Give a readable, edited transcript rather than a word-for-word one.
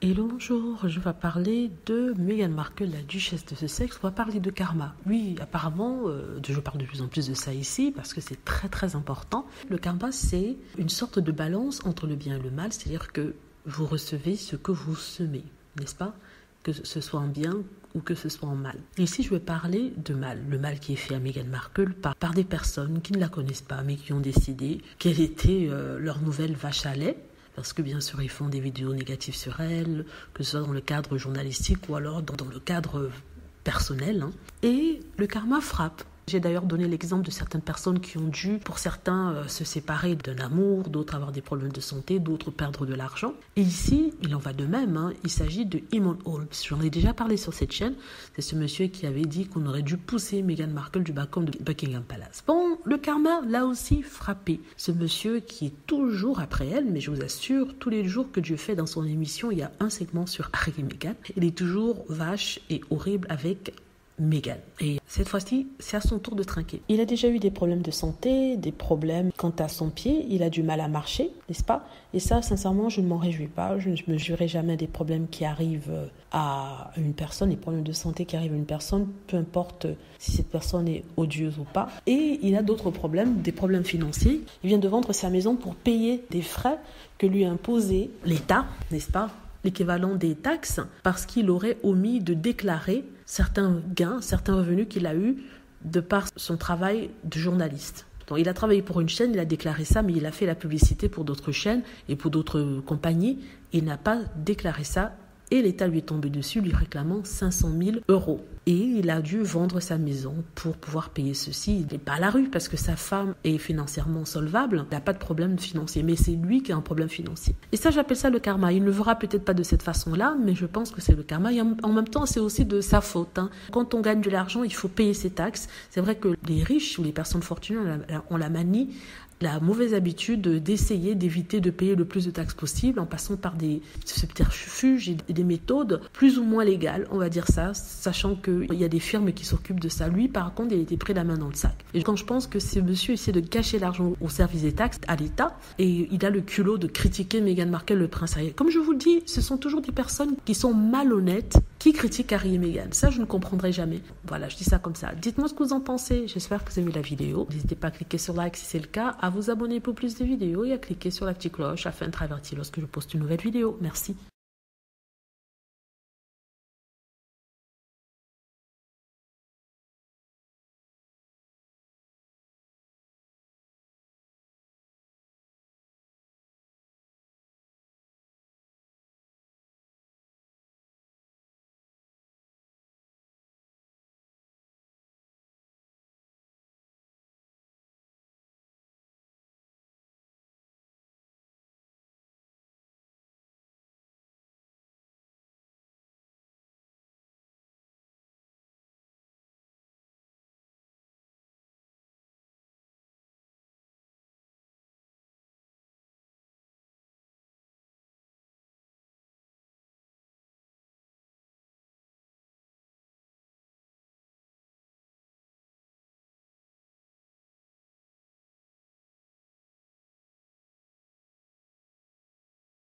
Hello, bonjour, je vais parler de Meghan Markle, la duchesse de Sussex. On va parler de karma. Oui, apparemment, je parle de plus en plus de ça ici parce que c'est très très important. Le karma, c'est une sorte de balance entre le bien et le mal, c'est-à-dire que vous recevez ce que vous semez, n'est-ce pas? Que ce soit en bien ou que ce soit en mal. Ici, je vais parler de mal. Le mal qui est fait à Meghan Markle par des personnes qui ne la connaissent pas, mais qui ont décidé quelle était leur nouvelle vache à lait. Parce que bien sûr, ils font des vidéos négatives sur elle, que ce soit dans le cadre journalistique ou alors dans le cadre personnel. Et le karma frappe. J'ai d'ailleurs donné l'exemple de certaines personnes qui ont dû, pour certains, se séparer d'un amour, d'autres avoir des problèmes de santé, d'autres perdre de l'argent. Et ici, il en va de même. Il s'agit de Eamonn Holmes. J'en ai déjà parlé sur cette chaîne. C'est ce monsieur qui avait dit qu'on aurait dû pousser Meghan Markle du balcon de Buckingham Palace. Bon, le karma l'a aussi frappé. Ce monsieur qui est toujours après elle, mais je vous assure, tous les jours que Dieu fait dans son émission, il y a un segment sur Harry et Meghan. Il est toujours vache et horrible avec Meghan. Et cette fois-ci, c'est à son tour de trinquer. Il a déjà eu des problèmes de santé, des problèmes quant à son pied. Il a du mal à marcher, n'est-ce pas? Et ça, sincèrement, je ne m'en réjouis pas. Je ne me jurerai jamais des problèmes qui arrivent à une personne, les problèmes de santé qui arrivent à une personne, peu importe si cette personne est odieuse ou pas. Et il a d'autres problèmes, des problèmes financiers. Il vient de vendre sa maison pour payer des frais que lui a imposé l'État, n'est-ce pas? L'équivalent des taxes, parce qu'il aurait omis de déclarer certains gains, certains revenus qu'il a eus de par son travail de journaliste. Donc, il a travaillé pour une chaîne, il a déclaré ça, mais il a fait la publicité pour d'autres chaînes et pour d'autres compagnies. Il n'a pas déclaré ça et l'État lui est tombé dessus, lui réclamant 500 000 €. Et il a dû vendre sa maison pour pouvoir payer ceci. Il n'est pas à la rue parce que sa femme est financièrement solvable. Il n'a pas de problème financier, mais c'est lui qui a un problème financier. Et ça, j'appelle ça le karma. Il ne le verra peut-être pas de cette façon-là, mais je pense que c'est le karma. Et en même temps, c'est aussi de sa faute. Quand on gagne de l'argent, il faut payer ses taxes. C'est vrai que les riches ou les personnes fortunées ont la manie, la mauvaise habitude d'essayer d'éviter de payer le plus de taxes possible en passant par des subterfuges et des méthodes plus ou moins légales, on va dire ça, sachant qu'il y a des firmes qui s'occupent de ça. Lui, par contre, il était pris la main dans le sac. Et quand je pense que ce monsieur essaie de cacher l'argent au service des taxes, à l'État, et il a le culot de critiquer Meghan Markle, le prince Harry. Comme je vous le dis, ce sont toujours des personnes qui sont malhonnêtes, qui critiquent Harry et Meghan. Ça, je ne comprendrai jamais. Voilà, je dis ça comme ça. Dites-moi ce que vous en pensez. J'espère que vous avez aimé la vidéo. N'hésitez pas à cliquer sur like si c'est le cas, à vous abonner pour plus de vidéos et à cliquer sur la petite cloche afin d'être averti lorsque je poste une nouvelle vidéo. Merci.